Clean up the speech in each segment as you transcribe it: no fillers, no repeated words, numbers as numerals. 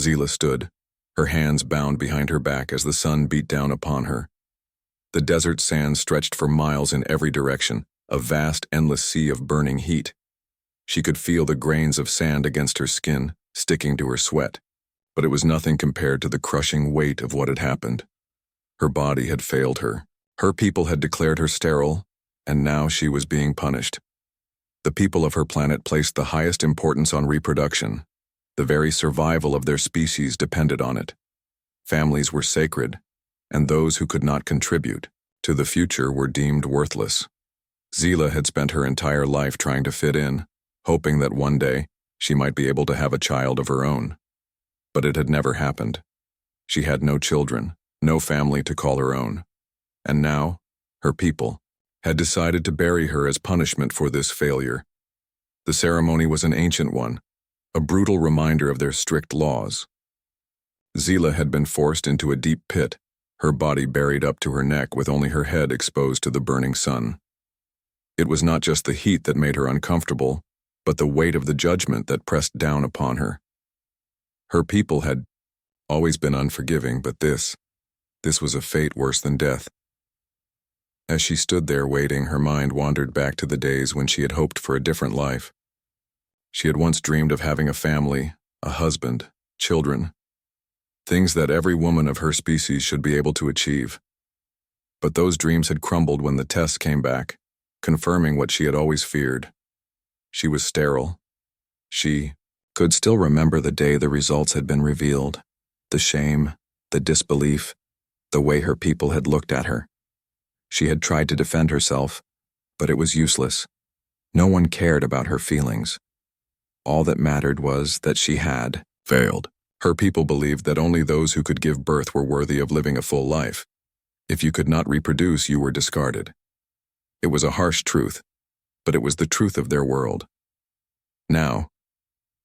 Zila stood, her hands bound behind her back as the sun beat down upon her. The desert sand stretched for miles in every direction, a vast, endless sea of burning heat. She could feel the grains of sand against her skin, sticking to her sweat, but it was nothing compared to the crushing weight of what had happened. Her body had failed her. Her people had declared her sterile, and now she was being punished. The people of her planet placed the highest importance on reproduction. The very survival of their species depended on it. Families were sacred, and those who could not contribute to the future were deemed worthless. Zila had spent her entire life trying to fit in, hoping that one day she might be able to have a child of her own. But it had never happened. She had no children, no family to call her own. And now, her people had decided to bury her as punishment for this failure. The ceremony was an ancient one, a brutal reminder of their strict laws. Zila had been forced into a deep pit, her body buried up to her neck with only her head exposed to the burning sun. It was not just the heat that made her uncomfortable, but the weight of the judgment that pressed down upon her. Her people had always been unforgiving, but this was a fate worse than death. As she stood there waiting, her mind wandered back to the days when she had hoped for a different life. She had once dreamed of having a family, a husband, children, things that every woman of her species should be able to achieve. But those dreams had crumbled when the tests came back, confirming what she had always feared. She was sterile. She could still remember the day the results had been revealed, the shame, the disbelief, the way her people had looked at her. She had tried to defend herself, but it was useless. No one cared about her feelings. All that mattered was that she had failed. Her people believed that only those who could give birth were worthy of living a full life. If you could not reproduce, you were discarded. It was a harsh truth, but it was the truth of their world. Now,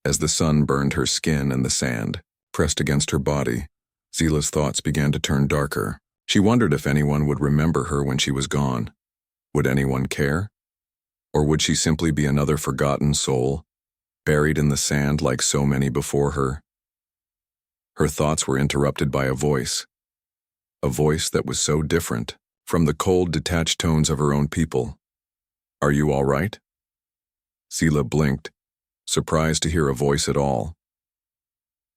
as the sun burned her skin and the sand pressed against her body, Zila's thoughts began to turn darker. She wondered if anyone would remember her when she was gone. Would anyone care? Or would she simply be another forgotten soul, buried in the sand like so many before her? Her thoughts were interrupted by a voice that was so different from the cold, detached tones of her own people. "Are you all right?" Zila blinked, surprised to hear a voice at all.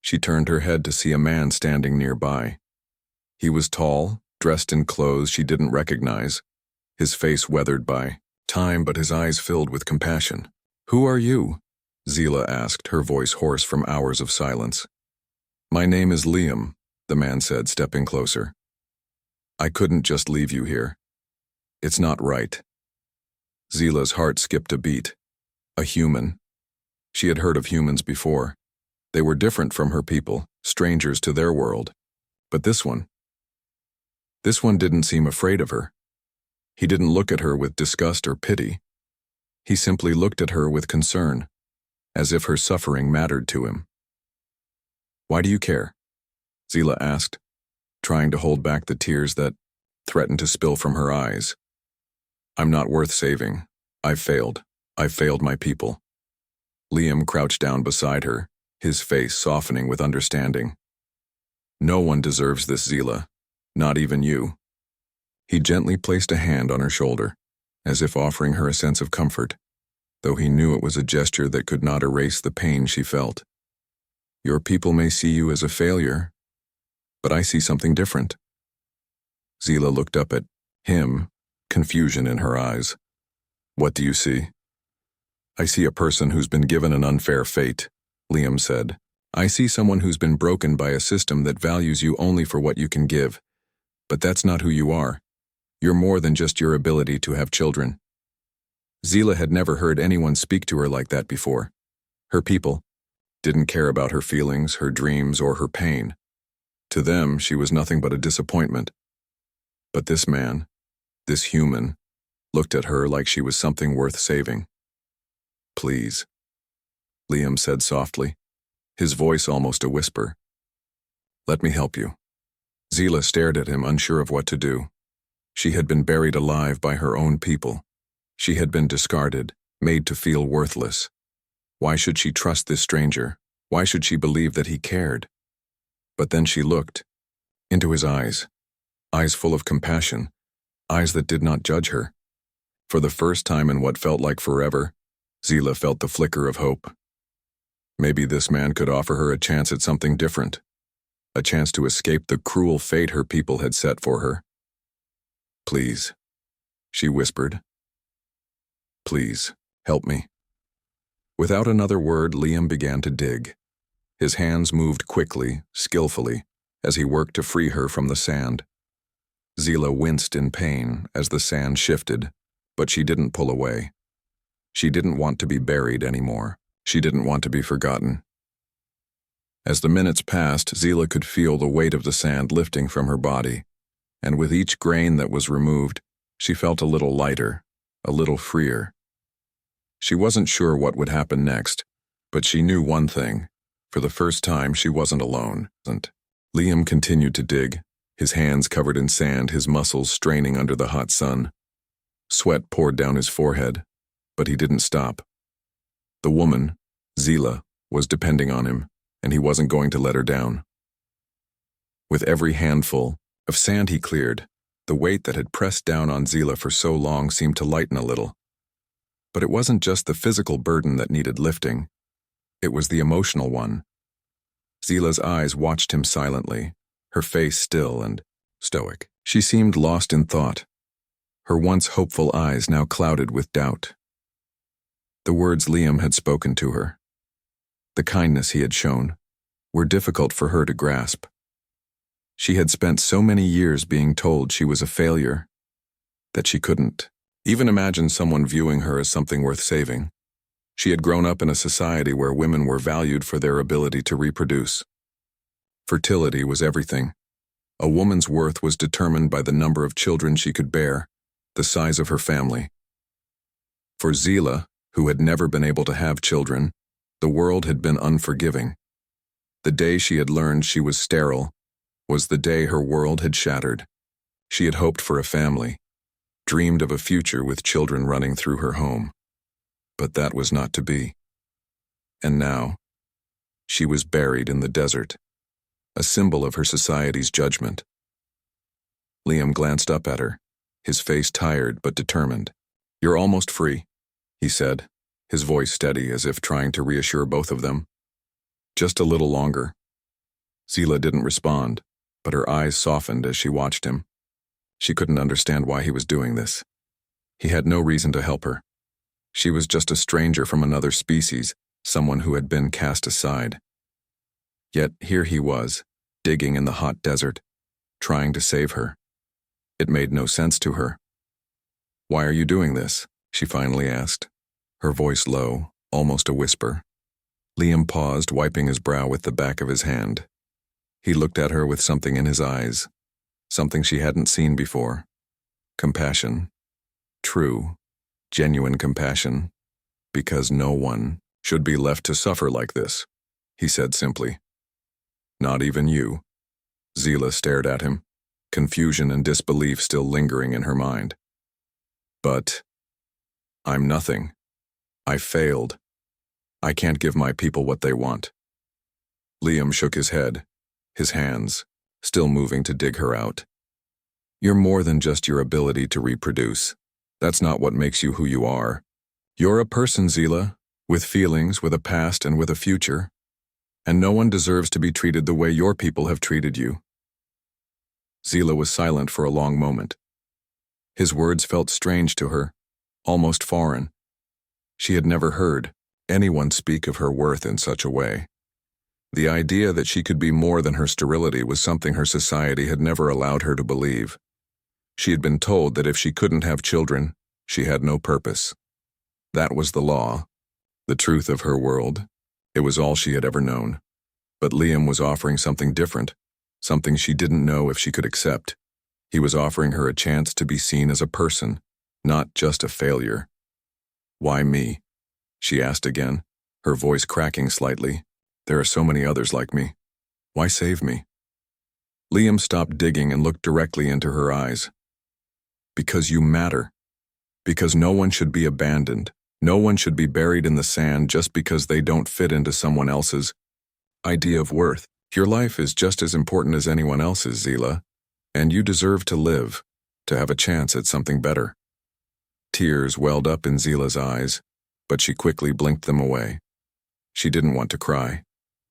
She turned her head to see a man standing nearby. He was tall, dressed in clothes she didn't recognize, his face weathered by time but his eyes filled with compassion. "Who are you?" Zila asked, her voice hoarse from hours of silence. "My name is Liam," the man said, stepping closer. "I couldn't just leave you here. It's not right." Zila's heart skipped a beat. A human. She had heard of humans before. They were different from her people, strangers to their world. But this one didn't seem afraid of her. He didn't look at her with disgust or pity. He simply looked at her with concern, as if her suffering mattered to him. "Why do you care?" Zila asked, trying to hold back the tears that threatened to spill from her eyes. "I'm not worth saving. I've failed. I've failed my people." Liam crouched down beside her, his face softening with understanding. "No one deserves this, Zila. Not even you." He gently placed a hand on her shoulder, as if offering her a sense of comfort, though he knew it was a gesture that could not erase the pain she felt. "Your people may see you as a failure, but I see something different." Zila looked up at him, confusion in her eyes. "What do you see?" "I see a person who's been given an unfair fate," Liam said. "I see someone who's been broken by a system that values you only for what you can give. But that's not who you are. You're more than just your ability to have children." Zila had never heard anyone speak to her like that before. Her people didn't care about her feelings, her dreams, or her pain. To them, she was nothing but a disappointment. But this man, this human, looked at her like she was something worth saving. "Please," Liam said softly, his voice almost a whisper. "Let me help you." Zila stared at him, unsure of what to do. She had been buried alive by her own people. She had been discarded, made to feel worthless. Why should she trust this stranger? Why should she believe that he cared? But then she looked into his eyes full of compassion, eyes that did not judge her. For the first time in what felt like forever, Zila felt the flicker of hope. Maybe this man could offer her a chance at something different, a chance to escape the cruel fate her people had set for her. "Please," she whispered. "Please, help me." Without another word, Liam began to dig. His hands moved quickly, skillfully, as he worked to free her from the sand. Zila winced in pain as the sand shifted, but she didn't pull away. She didn't want to be buried anymore. She didn't want to be forgotten. As the minutes passed, Zila could feel the weight of the sand lifting from her body, and with each grain that was removed, she felt a little lighter, a little freer. She wasn't sure what would happen next, but she knew one thing. For the first time, she wasn't alone. Liam continued to dig, his hands covered in sand, his muscles straining under the hot sun. Sweat poured down his forehead, but he didn't stop. The woman, Zila, was depending on him, and he wasn't going to let her down. With every handful of sand he cleared, the weight that had pressed down on Zila for so long seemed to lighten a little. But it wasn't just the physical burden that needed lifting. It was the emotional one. Zila's eyes watched him silently, her face still and stoic. She seemed lost in thought, her once hopeful eyes now clouded with doubt. The words Liam had spoken to her, the kindness he had shown, were difficult for her to grasp. She had spent so many years being told she was a failure that she couldn't even imagine someone viewing her as something worth saving. She had grown up in a society where women were valued for their ability to reproduce. Fertility was everything. A woman's worth was determined by the number of children she could bear, the size of her family. For Zila, who had never been able to have children, the world had been unforgiving. The day she had learned she was sterile was the day her world had shattered. She had hoped for a family, dreamed of a future with children running through her home. But that was not to be. And now, she was buried in the desert, a symbol of her society's judgment. Liam glanced up at her, his face tired but determined. "You're almost free," he said, his voice steady as if trying to reassure both of them. "Just a little longer." Zila didn't respond, but her eyes softened as she watched him. She couldn't understand why he was doing this. He had no reason to help her. She was just a stranger from another species, someone who had been cast aside. Yet here he was, digging in the hot desert, trying to save her. It made no sense to her. "Why are you doing this?" she finally asked, her voice low, almost a whisper. Liam paused, wiping his brow with the back of his hand. He looked at her with something in his eyes, something she hadn't seen before. Compassion. True, genuine compassion. "Because no one should be left to suffer like this," he said simply. "Not even you." Zila stared at him, confusion and disbelief still lingering in her mind. "But I'm nothing. I failed. I can't give my people what they want." Liam shook his head, his hands still moving to dig her out. "You're more than just your ability to reproduce. That's not what makes you who you are. You're a person, Zila, with feelings, with a past, and with a future. And no one deserves to be treated the way your people have treated you." Zila was silent for a long moment. His words felt strange to her, almost foreign. She had never heard anyone speak of her worth in such a way. The idea that she could be more than her sterility was something her society had never allowed her to believe. She had been told that if she couldn't have children, she had no purpose. That was the law, the truth of her world. It was all she had ever known. But Liam was offering something different, something she didn't know if she could accept. He was offering her a chance to be seen as a person, not just a failure. "Why me?" she asked again, her voice cracking slightly. "There are so many others like me. Why save me?" Liam stopped digging and looked directly into her eyes. "Because you matter. Because no one should be abandoned. No one should be buried in the sand just because they don't fit into someone else's idea of worth." Your life is just as important as anyone else's, Zila, and you deserve to live, to have a chance at something better. Tears welled up in Zila's eyes, but she quickly blinked them away. She didn't want to cry.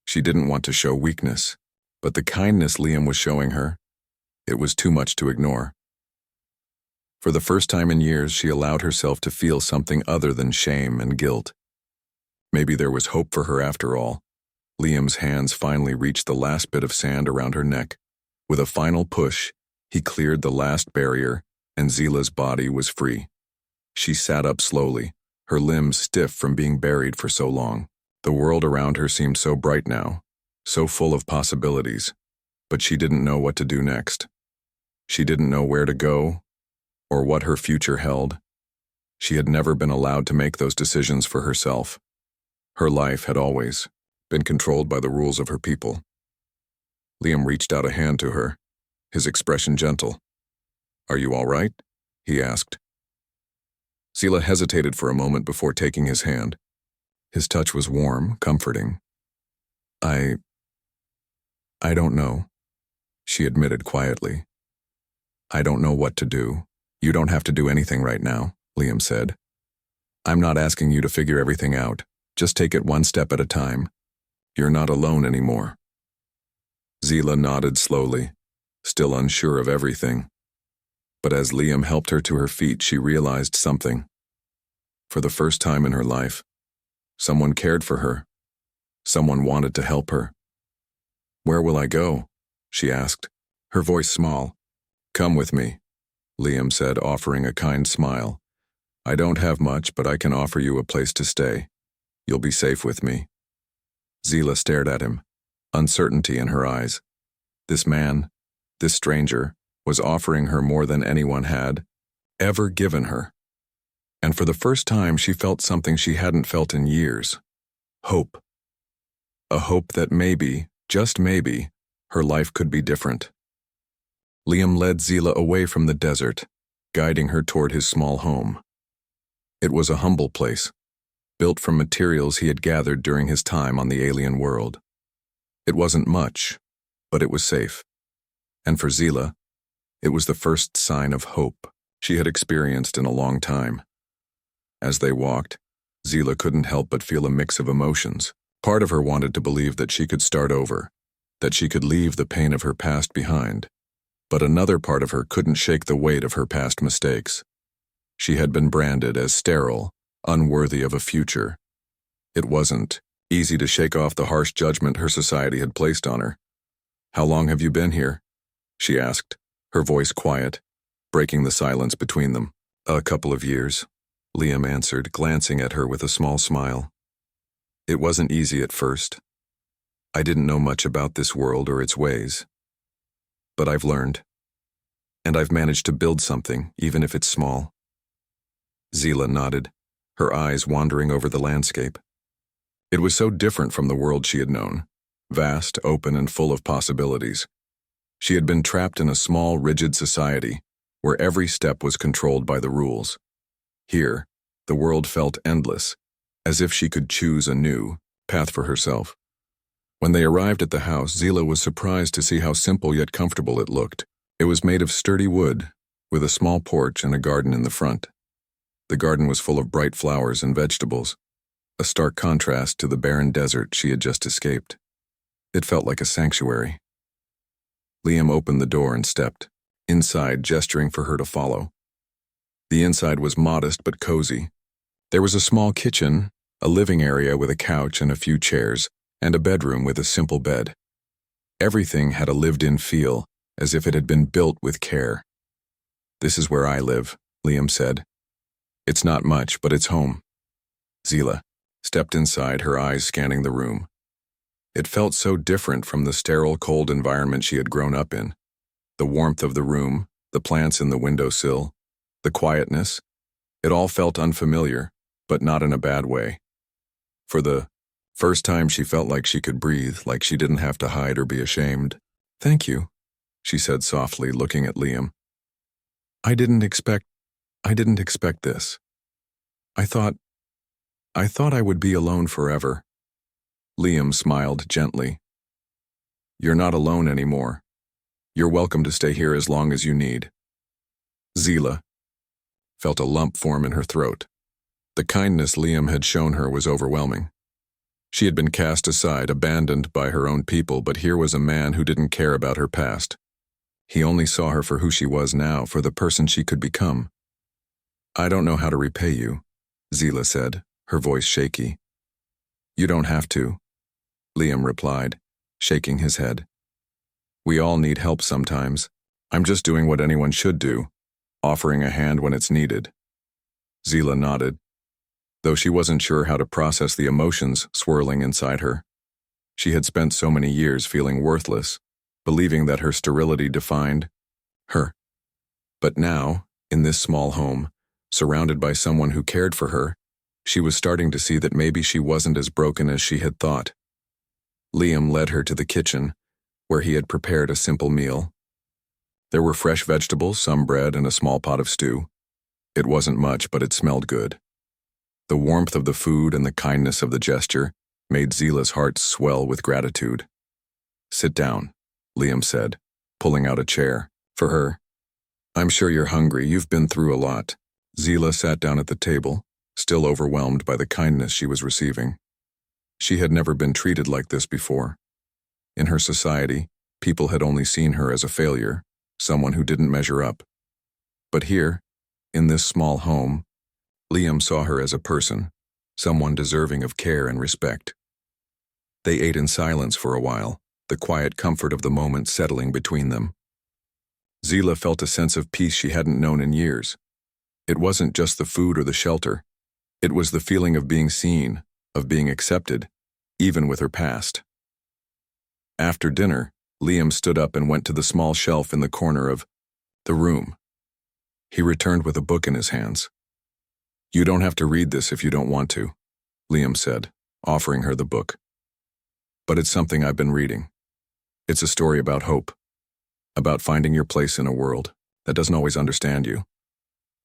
She didn't want to show weakness, but the kindness Liam was showing her, it was too much to ignore. For the first time in years, she allowed herself to feel something other than shame and guilt. Maybe there was hope for her after all. Liam's hands finally reached the last bit of sand around her neck. With a final push, he cleared the last barrier, and Zila's body was free. She sat up slowly, her limbs stiff from being buried for so long. The world around her seemed so bright now, so full of possibilities, but she didn't know what to do next. She didn't know where to go, or what her future held. She had never been allowed to make those decisions for herself. Her life had always been controlled by the rules of her people. Liam reached out a hand to her, his expression gentle. "Are you all right?" he asked. Zila hesitated for a moment before taking his hand. His touch was warm, comforting. I don't know," she admitted quietly. "I don't know what to do." "You don't have to do anything right now," Liam said. "I'm not asking you to figure everything out. Just take it one step at a time. You're not alone anymore." Zila nodded slowly, still unsure of everything. But as Liam helped her to her feet, she realized something. For the first time in her life, someone cared for her. Someone wanted to help her. "Where will I go?" she asked, her voice small. "Come with me," Liam said, offering a kind smile. "I don't have much, but I can offer you a place to stay. You'll be safe with me." Zila stared at him, uncertainty in her eyes. This man, this stranger, was offering her more than anyone had ever given her. And for the first time, she felt something she hadn't felt in years. Hope. A hope that maybe, just maybe, her life could be different. Liam led Zila away from the desert, guiding her toward his small home. It was a humble place, built from materials he had gathered during his time on the alien world. It wasn't much, but it was safe. And for Zila, it was the first sign of hope she had experienced in a long time. As they walked, Zila couldn't help but feel a mix of emotions. Part of her wanted to believe that she could start over, that she could leave the pain of her past behind. But another part of her couldn't shake the weight of her past mistakes. She had been branded as sterile, unworthy of a future. It wasn't easy to shake off the harsh judgment her society had placed on her. "How long have you been here?" she asked, her voice quiet, breaking the silence between them. "A couple of years," Liam answered, glancing at her with a small smile. "It wasn't easy at first. I didn't know much about this world or its ways. But I've learned. And I've managed to build something, even if it's small." Zila nodded, her eyes wandering over the landscape. It was so different from the world she had known, vast, open, and full of possibilities. She had been trapped in a small, rigid society, where every step was controlled by the rules. Here, the world felt endless, as if she could choose a new path for herself. When they arrived at the house, Zila was surprised to see how simple yet comfortable it looked. It was made of sturdy wood, with a small porch and a garden in the front. The garden was full of bright flowers and vegetables, a stark contrast to the barren desert she had just escaped. It felt like a sanctuary. Liam opened the door and stepped inside, gesturing for her to follow. The inside was modest but cozy. There was a small kitchen, a living area with a couch and a few chairs, and a bedroom with a simple bed. Everything had a lived-in feel, as if it had been built with care. "This is where I live," Liam said. "It's not much, but it's home." Zila stepped inside, her eyes scanning the room. It felt so different from the sterile, cold environment she had grown up in. The warmth of the room, the plants in the windowsill, the quietness, it all felt unfamiliar, but not in a bad way. For the first time, she felt like she could breathe, like she didn't have to hide or be ashamed. "Thank you," she said softly, looking at Liam. I didn't expect this. I thought I would be alone forever." Liam smiled gently. You're not alone anymore. You're welcome to stay here as long as you need. Zila felt a lump form in her throat. The kindness Liam had shown her was overwhelming. She had been cast aside, abandoned by her own people, but here was a man who didn't care about her past. He only saw her for who she was now, for the person she could become. I don't know how to repay you, Zila said, her voice shaky. You don't have to, Liam replied, shaking his head. We all need help sometimes. I'm just doing what anyone should do, offering a hand when it's needed. Zila nodded, though she wasn't sure how to process the emotions swirling inside her. She had spent so many years feeling worthless, believing that her sterility defined her. But now, in this small home, surrounded by someone who cared for her, she was starting to see that maybe she wasn't as broken as she had thought. Liam led her to the kitchen, where he had prepared a simple meal. There were fresh vegetables, some bread, and a small pot of stew. It wasn't much, but it smelled good. The warmth of the food and the kindness of the gesture made Zila's heart swell with gratitude. Sit down, Liam said, pulling out a chair for her. I'm sure you're hungry. You've been through a lot. Zila sat down at the table, still overwhelmed by the kindness she was receiving. She had never been treated like this before. In her society, people had only seen her as a failure, someone who didn't measure up. But here, in this small home, Liam saw her as a person, someone deserving of care and respect. They ate in silence for a while, the quiet comfort of the moment settling between them. Zila felt a sense of peace she hadn't known in years. It wasn't just the food or the shelter. It was the feeling of being seen, of being accepted, even with her past. After dinner, Liam stood up and went to the small shelf in the corner of the room. He returned with a book in his hands. You don't have to read this if you don't want to, Liam said, offering her the book. But it's something I've been reading. It's a story about hope, about finding your place in a world that doesn't always understand you.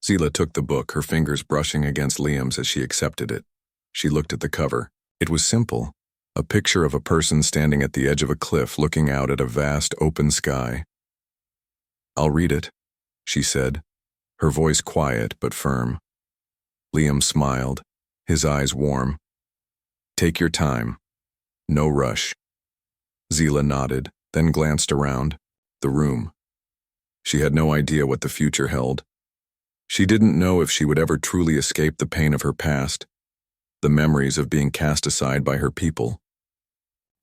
Zila took the book, her fingers brushing against Liam's as she accepted it. She looked at the cover. It was simple, a picture of a person standing at the edge of a cliff looking out at a vast open sky. I'll read it, she said, her voice quiet but firm. Liam smiled, his eyes warm. Take your time. No rush. Zila nodded, then glanced around the room. She had no idea what the future held. She didn't know if she would ever truly escape the pain of her past, the memories of being cast aside by her people.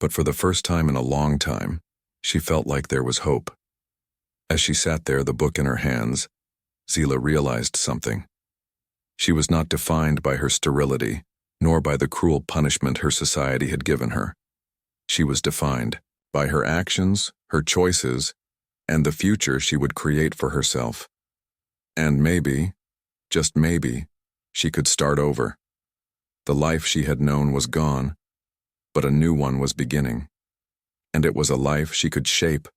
But for the first time in a long time, she felt like there was hope. As she sat there, the book in her hands, Zila realized something. She was not defined by her sterility, nor by the cruel punishment her society had given her. She was defined by her actions, her choices, and the future she would create for herself. And maybe, just maybe, she could start over. The life she had known was gone, but a new one was beginning. And it was a life she could shape,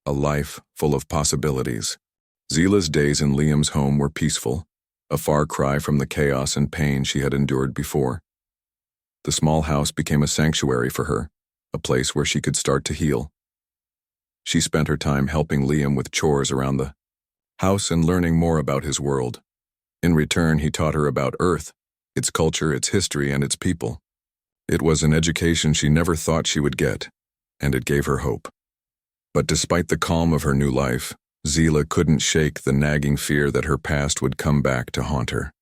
a life full of possibilities. Zila's days in Liam's home were peaceful, a far cry from the chaos and pain she had endured before. The small house became a sanctuary for her, a place where she could start to heal. She spent her time helping Liam with chores around the house and learning more about his world. In return, he taught her about Earth, its culture, its history, and its people. It was an education she never thought she would get, and it gave her hope. But despite the calm of her new life, Zila couldn't shake the nagging fear that her past would come back to haunt her.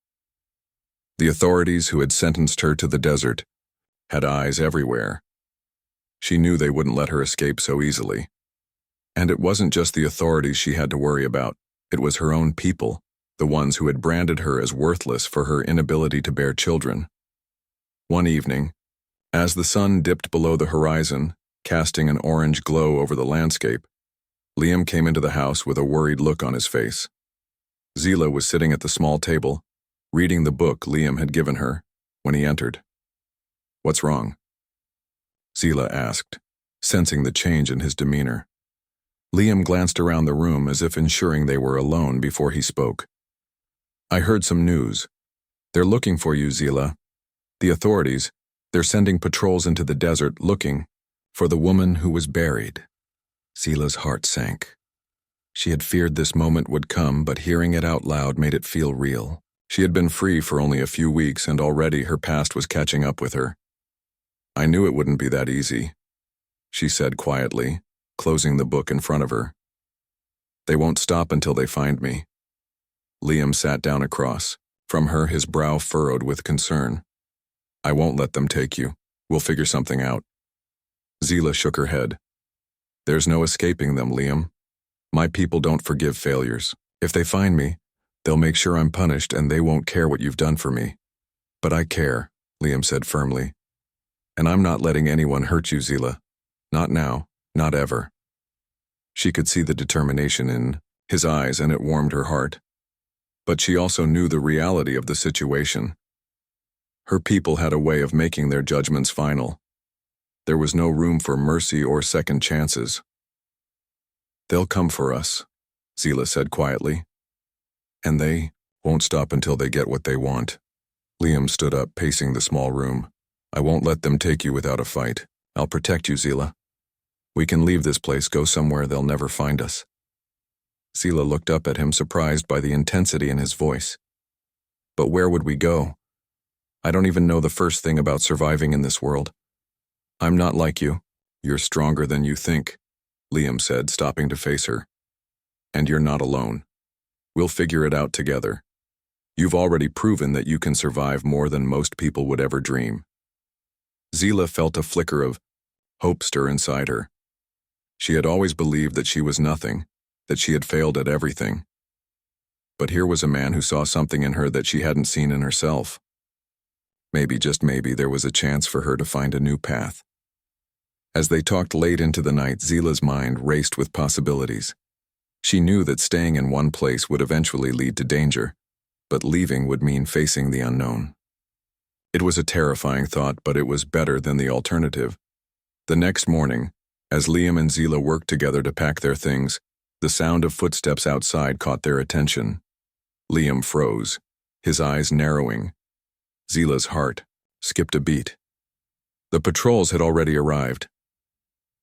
The authorities who had sentenced her to the desert had eyes everywhere. She knew they wouldn't let her escape so easily. And it wasn't just the authorities she had to worry about, it was her own people, the ones who had branded her as worthless for her inability to bear children. One evening, as the sun dipped below the horizon, casting an orange glow over the landscape, Liam came into the house with a worried look on his face. Zila was sitting at the small table, reading the book Liam had given her, when he entered. What's wrong? Zila asked, sensing the change in his demeanor. Liam glanced around the room as if ensuring they were alone before he spoke. I heard some news. They're looking for you, Zila. The authorities, they're sending patrols into the desert looking For the woman who was buried. Zila's heart sank. She had feared this moment would come, but hearing it out loud made it feel real. She had been free for only a few weeks, and already her past was catching up with her. I knew it wouldn't be that easy, she said quietly, closing the book in front of her. They won't stop until they find me. Liam sat down across from her, his brow furrowed with concern. I won't let them take you. We'll figure something out. Zila shook her head. There's no escaping them, Liam. My people don't forgive failures. If they find me, they'll make sure I'm punished, and they won't care what you've done for me. But I care, Liam said firmly. And I'm not letting anyone hurt you, Zila. Not now, not ever. She could see the determination in his eyes, and it warmed her heart. But she also knew the reality of the situation. Her people had a way of making their judgments final. There was no room for mercy or second chances. They'll come for us, Zila said quietly. And they won't stop until they get what they want. Liam stood up, pacing the small room. I won't let them take you without a fight. I'll protect you, Zila. We can leave this place, go somewhere they'll never find us. Zila looked up at him, surprised by the intensity in his voice. But where would we go? I don't even know the first thing about surviving in this world. I'm not like you. You're stronger than you think, Liam said, stopping to face her. And you're not alone. We'll figure it out together. You've already proven that you can survive more than most people would ever dream. Zila felt a flicker of hope stir inside her. She had always believed that she was nothing, that she had failed at everything. But here was a man who saw something in her that she hadn't seen in herself. Maybe, just maybe, there was a chance for her to find a new path. As they talked late into the night, Zila's mind raced with possibilities. She knew that staying in one place would eventually lead to danger, but leaving would mean facing the unknown. It was a terrifying thought, but it was better than the alternative. The next morning, as Liam and Zila worked together to pack their things, the sound of footsteps outside caught their attention. Liam froze, his eyes narrowing. Zila's heart skipped a beat. The patrols had already arrived.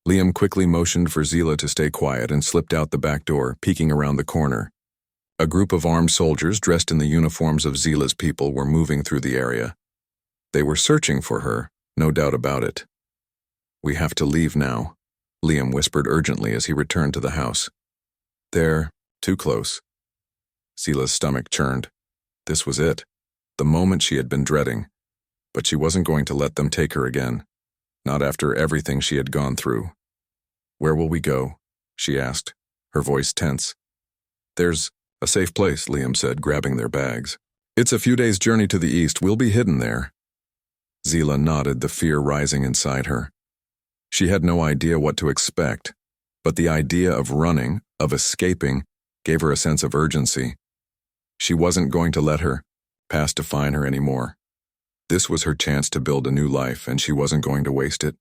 Liam quickly motioned for Zila to stay quiet and slipped out the back door, peeking around the corner. A group of armed soldiers dressed in the uniforms of Zila's people were moving through the area. They were searching for her, no doubt about it. We have to leave now, Liam whispered urgently as he returned to the house. They're too close. Zila's stomach churned. This was it, the moment she had been dreading. But she wasn't going to let them take her again, not after everything she had gone through. Where will we go? She asked, her voice tense. There's a safe place, Liam said, grabbing their bags. It's a few days' journey to the east. We'll be hidden there. Zila nodded, the fear rising inside her. She had no idea what to expect, but the idea of running, of escaping, gave her a sense of urgency. She wasn't going to let her past define her anymore. This was her chance to build a new life, and she wasn't going to waste it.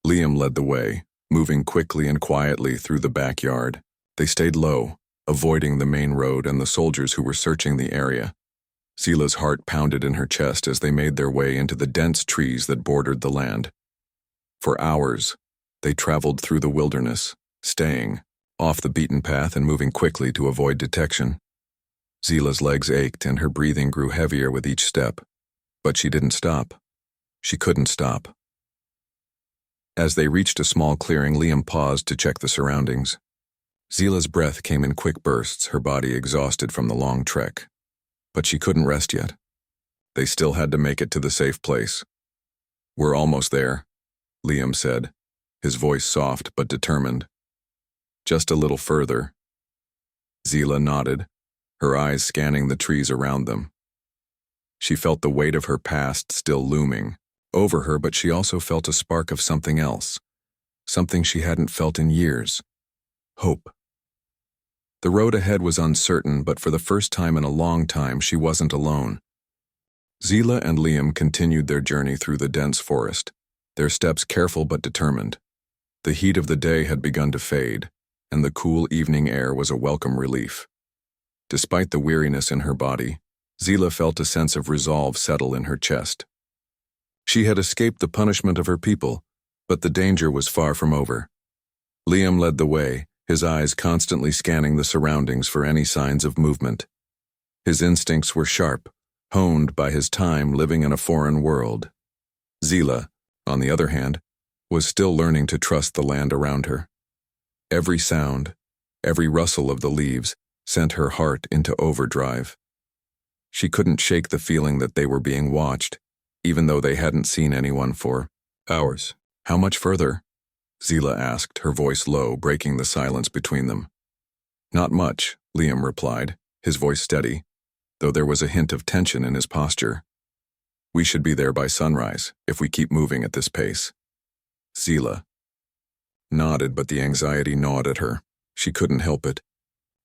Liam led the way, moving quickly and quietly through the backyard. They stayed low, avoiding the main road and the soldiers who were searching the area. Zila's heart pounded in her chest as they made their way into the dense trees that bordered the land. For hours, they traveled through the wilderness, staying off the beaten path and moving quickly to avoid detection. Zila's legs ached and her breathing grew heavier with each step. But she didn't stop. She couldn't stop. As they reached a small clearing, Liam paused to check the surroundings. Zila's breath came in quick bursts, her body exhausted from the long trek. But she couldn't rest yet. They still had to make it to the safe place. We're almost there, Liam said, his voice soft but determined. Just a little further. Zila nodded, her eyes scanning the trees around them. She felt the weight of her past still looming over her, but she also felt a spark of something else, something she hadn't felt in years. Hope. The road ahead was uncertain, but for the first time in a long time, she wasn't alone. Zila and Liam continued their journey through the dense forest, their steps careful but determined. The heat of the day had begun to fade, and the cool evening air was a welcome relief. Despite the weariness in her body, Zila felt a sense of resolve settle in her chest. She had escaped the punishment of her people, But the danger was far from over. Liam led the way, his eyes constantly scanning the surroundings for any signs of movement. His instincts were sharp, honed by his time living in a foreign world. Zila, on the other hand, was still learning to trust the land around her. Every sound, every rustle of the leaves sent her heart into overdrive. She couldn't shake the feeling that they were being watched, even though they hadn't seen anyone for hours. How much further? Zila asked, her voice low, breaking the silence between them. Not much, Liam replied, his voice steady, though there was a hint of tension in his posture. We should be there by sunrise, if we keep moving at this pace. Zila nodded, but the anxiety gnawed at her. She couldn't help it.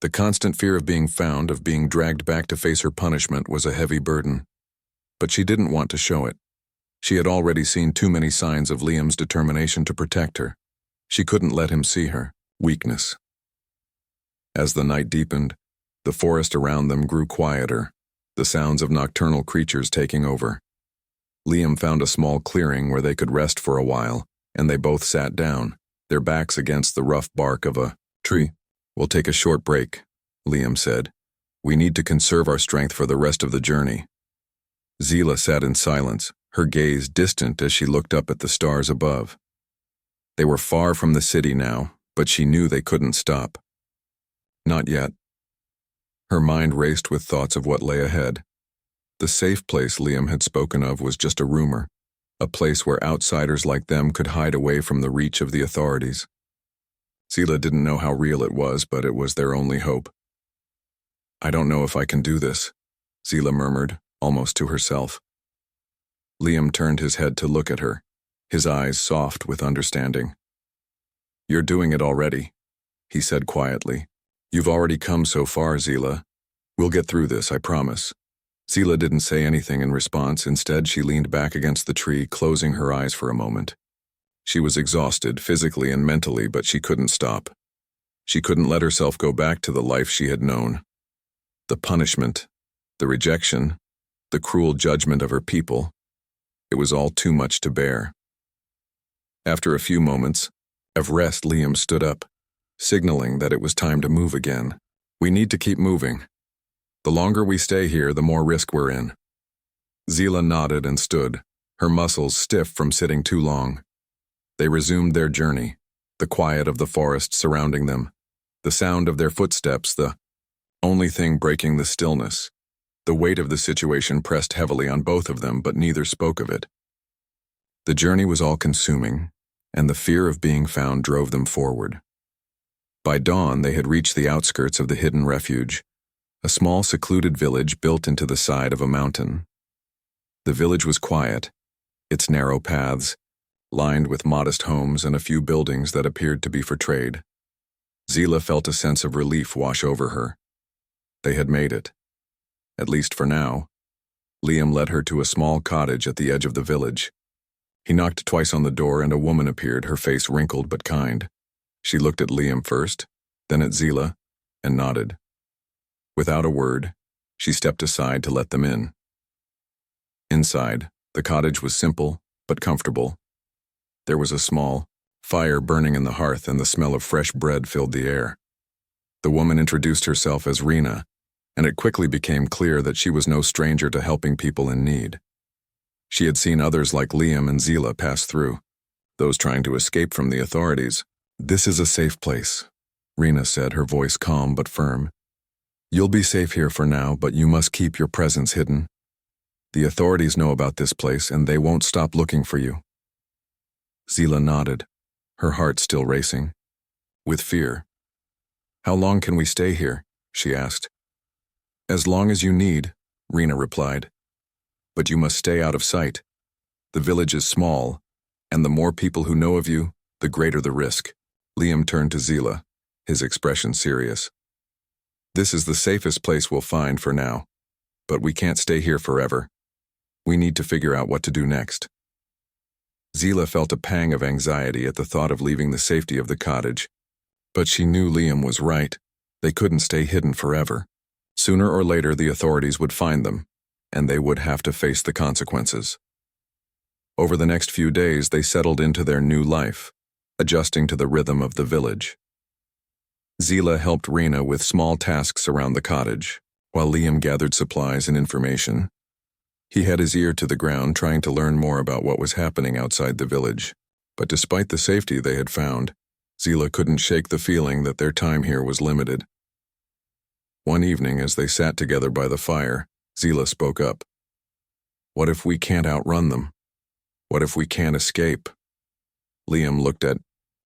The constant fear of being found, of being dragged back to face her punishment, was a heavy burden. But she didn't want to show it. She had already seen too many signs of Liam's determination to protect her. She couldn't let him see her weakness. As the night deepened, the forest around them grew quieter, the sounds of nocturnal creatures taking over. Liam found a small clearing where they could rest for a while, and they both sat down, their backs against the rough bark of a tree. We'll take a short break, Liam said. We need to conserve our strength for the rest of the journey. Zila sat in silence, her gaze distant as she looked up at the stars above. They were far from the city now, but she knew they couldn't stop. Not yet. Her mind raced with thoughts of what lay ahead. The safe place Liam had spoken of was just a rumor, a place where outsiders like them could hide away from the reach of the authorities. Zila didn't know how real it was, but it was their only hope. I don't know if I can do this, Zila murmured, almost to herself. Liam turned his head to look at her, his eyes soft with understanding. You're doing it already, he said quietly. You've already come so far, Zila. We'll get through this, I promise. Zila didn't say anything in response. Instead, she leaned back against the tree, closing her eyes for a moment. She was exhausted, physically and mentally, but she couldn't stop. She couldn't let herself go back to the life she had known. The punishment, the rejection, the cruel judgment of her people. It was all too much to bear. After a few moments of rest, Liam stood up, signaling that it was time to move again. We need to keep moving. The longer we stay here, the more risk we're in. Zila nodded and stood, her muscles stiff from sitting too long. They resumed their journey, the quiet of the forest surrounding them, the sound of their footsteps, the only thing breaking the stillness. The weight of the situation pressed heavily on both of them, but neither spoke of it. The journey was all-consuming, and the fear of being found drove them forward. By dawn, they had reached the outskirts of the hidden refuge, a small secluded village built into the side of a mountain. The village was quiet, its narrow paths, lined with modest homes and a few buildings that appeared to be for trade. Zila felt a sense of relief wash over her. They had made it. At least for now. Liam led her to a small cottage at the edge of the village. He knocked twice on the door and a woman appeared, her face wrinkled but kind. She looked at Liam first, then at Zila, and nodded. Without a word, she stepped aside to let them in. Inside, the cottage was simple but comfortable. There was a small fire burning in the hearth and the smell of fresh bread filled the air. The woman introduced herself as Rena, and it quickly became clear that she was no stranger to helping people in need. She had seen others like Liam and Zila pass through, those trying to escape from the authorities. This is a safe place, Rena said, her voice calm but firm. You'll be safe here for now, but you must keep your presence hidden. The authorities know about this place, and they won't stop looking for you. Zila nodded, her heart still racing. With fear. How long can we stay here? She asked. As long as you need, Rena replied. But you must stay out of sight. The village is small, and the more people who know of you, the greater the risk. Liam turned to Zila, his expression serious. This is the safest place we'll find for now, but we can't stay here forever. We need to figure out what to do next. Zila felt a pang of anxiety at the thought of leaving the safety of the cottage, but she knew Liam was right. They couldn't stay hidden forever. Sooner or later, the authorities would find them, and they would have to face the consequences. Over the next few days, they settled into their new life, adjusting to the rhythm of the village. Zila helped Rena with small tasks around the cottage, while Liam gathered supplies and information. He had his ear to the ground, trying to learn more about what was happening outside the village. But despite the safety they had found, Zila couldn't shake the feeling that their time here was limited. One evening, as they sat together by the fire, Zila spoke up. "What if we can't outrun them? What if we can't escape?" Liam looked at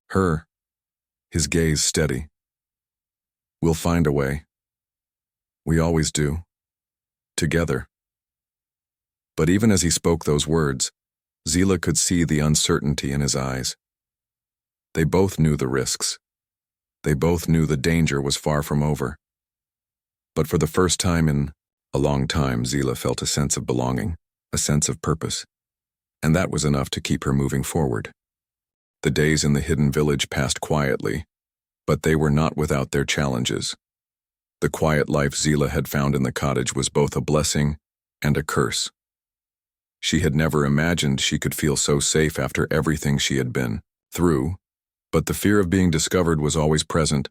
her, his gaze steady. "We'll find a way. We always do. Together." But even as he spoke those words, Zila could see the uncertainty in his eyes. They both knew the risks. They both knew the danger was far from over. But for the first time in a long time, Zila felt a sense of belonging, a sense of purpose. And that was enough to keep her moving forward. The days in the hidden village passed quietly, but they were not without their challenges. The quiet life Zila had found in the cottage was both a blessing and a curse. She had never imagined she could feel so safe after everything she had been through, but the fear of being discovered was always present,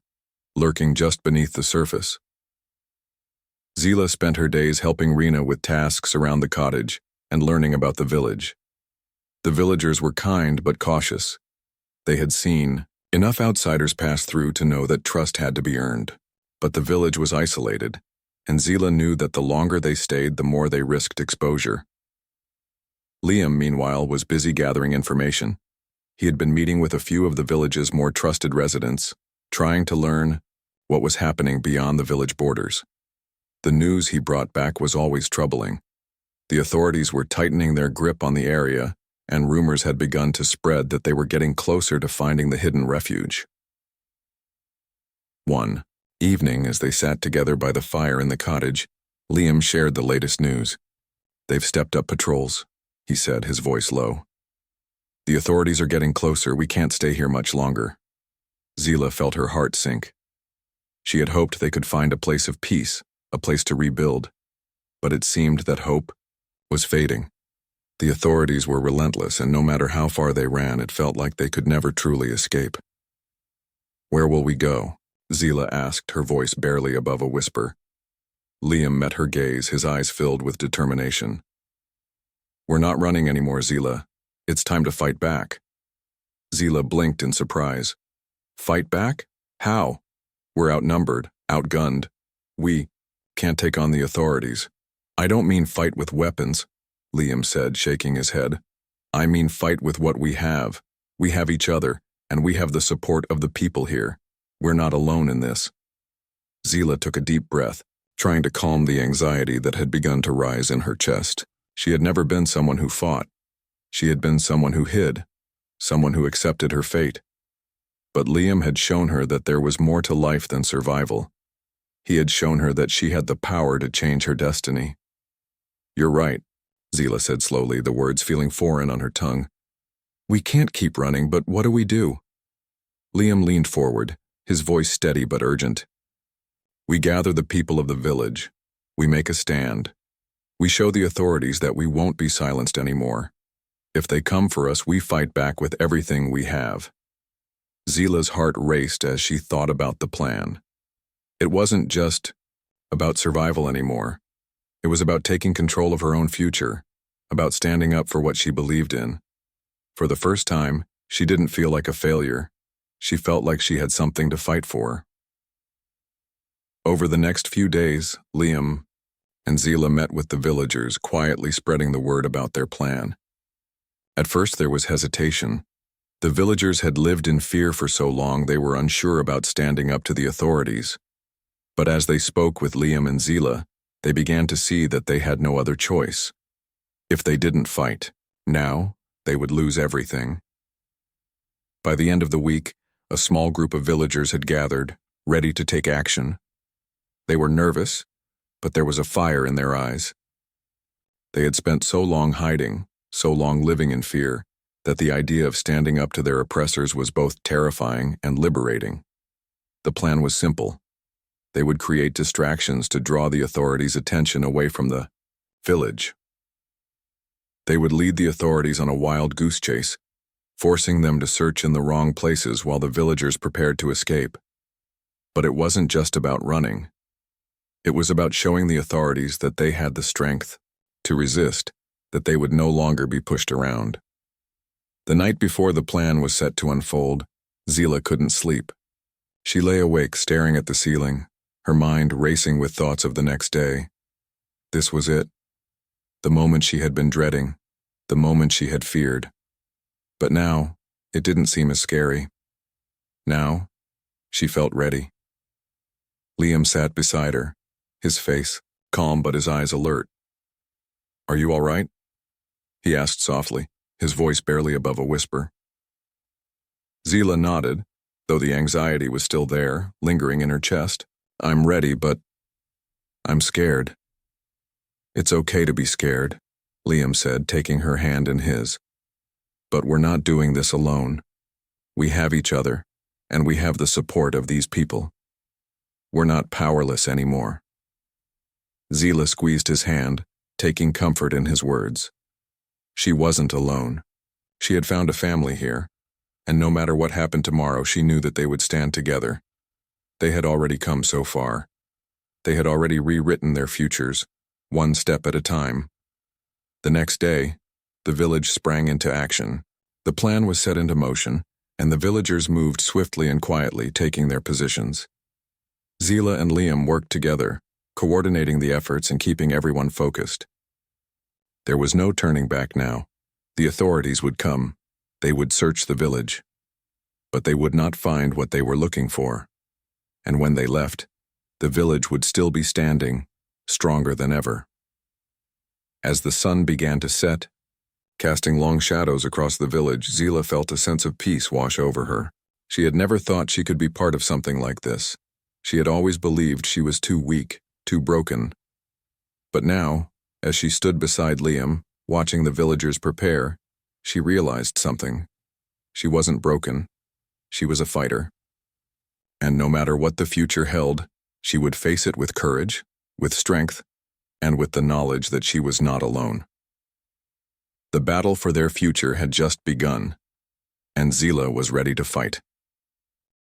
lurking just beneath the surface. Zila spent her days helping Rena with tasks around the cottage and learning about the village. The villagers were kind but cautious. They had seen enough outsiders pass through to know that trust had to be earned. But the village was isolated, and Zila knew that the longer they stayed, the more they risked exposure. Liam, meanwhile, was busy gathering information. He had been meeting with a few of the village's more trusted residents, trying to learn what was happening beyond the village borders. The news he brought back was always troubling. The authorities were tightening their grip on the area, and rumors had begun to spread that they were getting closer to finding the hidden refuge. One evening, as they sat together by the fire in the cottage, Liam shared the latest news. "They've stepped up patrols," he said, his voice low. "The authorities are getting closer. We can't stay here much longer." Zila felt her heart sink. She had hoped they could find a place of peace, a place to rebuild. But it seemed that hope was fading. The authorities were relentless, and no matter how far they ran, it felt like they could never truly escape. "Where will we go?" Zila asked, her voice barely above a whisper. Liam met her gaze, his eyes filled with determination. "We're not running anymore, Zila. It's time to fight back." Zila blinked in surprise. "Fight back? How? We're outnumbered, outgunned. We can't take on the authorities." "I don't mean fight with weapons," Liam said, shaking his head. "I mean fight with what we have. We have each other, and we have the support of the people here. We're not alone in this." Zila took a deep breath, trying to calm the anxiety that had begun to rise in her chest. She had never been someone who fought. She had been someone who hid, someone who accepted her fate. But Liam had shown her that there was more to life than survival. He had shown her that she had the power to change her destiny. "You're right," Zila said slowly, the words feeling foreign on her tongue. "We can't keep running, but what do we do?" Liam leaned forward, his voice steady but urgent. "We gather the people of the village. We make a stand. We show the authorities that we won't be silenced anymore. If they come for us, we fight back with everything we have." Zila's heart raced as she thought about the plan. It wasn't just about survival anymore. It was about taking control of her own future, about standing up for what she believed in. For the first time, she didn't feel like a failure. She felt like she had something to fight for. Over the next few days, Liam and Zila met with the villagers, quietly spreading the word about their plan. At first there was hesitation. The villagers had lived in fear for so long they were unsure about standing up to the authorities. But as they spoke with Liam and Zila, they began to see that they had no other choice. If they didn't fight, now, they would lose everything. By the end of the week, a small group of villagers had gathered, ready to take action. They were nervous, but there was a fire in their eyes. They had spent so long hiding, so long living in fear, that the idea of standing up to their oppressors was both terrifying and liberating. The plan was simple. They would create distractions to draw the authorities' attention away from the village. They would lead the authorities on a wild goose chase, forcing them to search in the wrong places while the villagers prepared to escape. But it wasn't just about running. It was about showing the authorities that they had the strength to resist, that they would no longer be pushed around. The night before the plan was set to unfold, Zila couldn't sleep. She lay awake staring at the ceiling, her mind racing with thoughts of the next day. This was it. The moment she had been dreading, the moment she had feared. But now, it didn't seem as scary. Now, she felt ready. Liam sat beside her, his face calm but his eyes alert. "Are you all right?" he asked softly, his voice barely above a whisper. Zila nodded, though the anxiety was still there, lingering in her chest. "I'm ready, but I'm scared." "It's okay to be scared," Liam said, taking her hand in his. "But we're not doing this alone. We have each other, and we have the support of these people. We're not powerless anymore." Zila squeezed his hand, taking comfort in his words. She wasn't alone. She had found a family here, and no matter what happened tomorrow, she knew that they would stand together. They had already come so far. They had already rewritten their futures, one step at a time. The next day, the village sprang into action. The plan was set into motion, and the villagers moved swiftly and quietly, taking their positions. Zila and Liam worked together, coordinating the efforts and keeping everyone focused. There was no turning back now. The authorities would come. They would search the village. But they would not find what they were looking for. And when they left, the village would still be standing, stronger than ever. As the sun began to set, casting long shadows across the village, Zila felt a sense of peace wash over her. She had never thought she could be part of something like this. She had always believed she was too weak, too broken. But now, as she stood beside Liam, watching the villagers prepare, she realized something. She wasn't broken. She was a fighter. And no matter what the future held, she would face it with courage, with strength, and with the knowledge that she was not alone. The battle for their future had just begun, and Zila was ready to fight.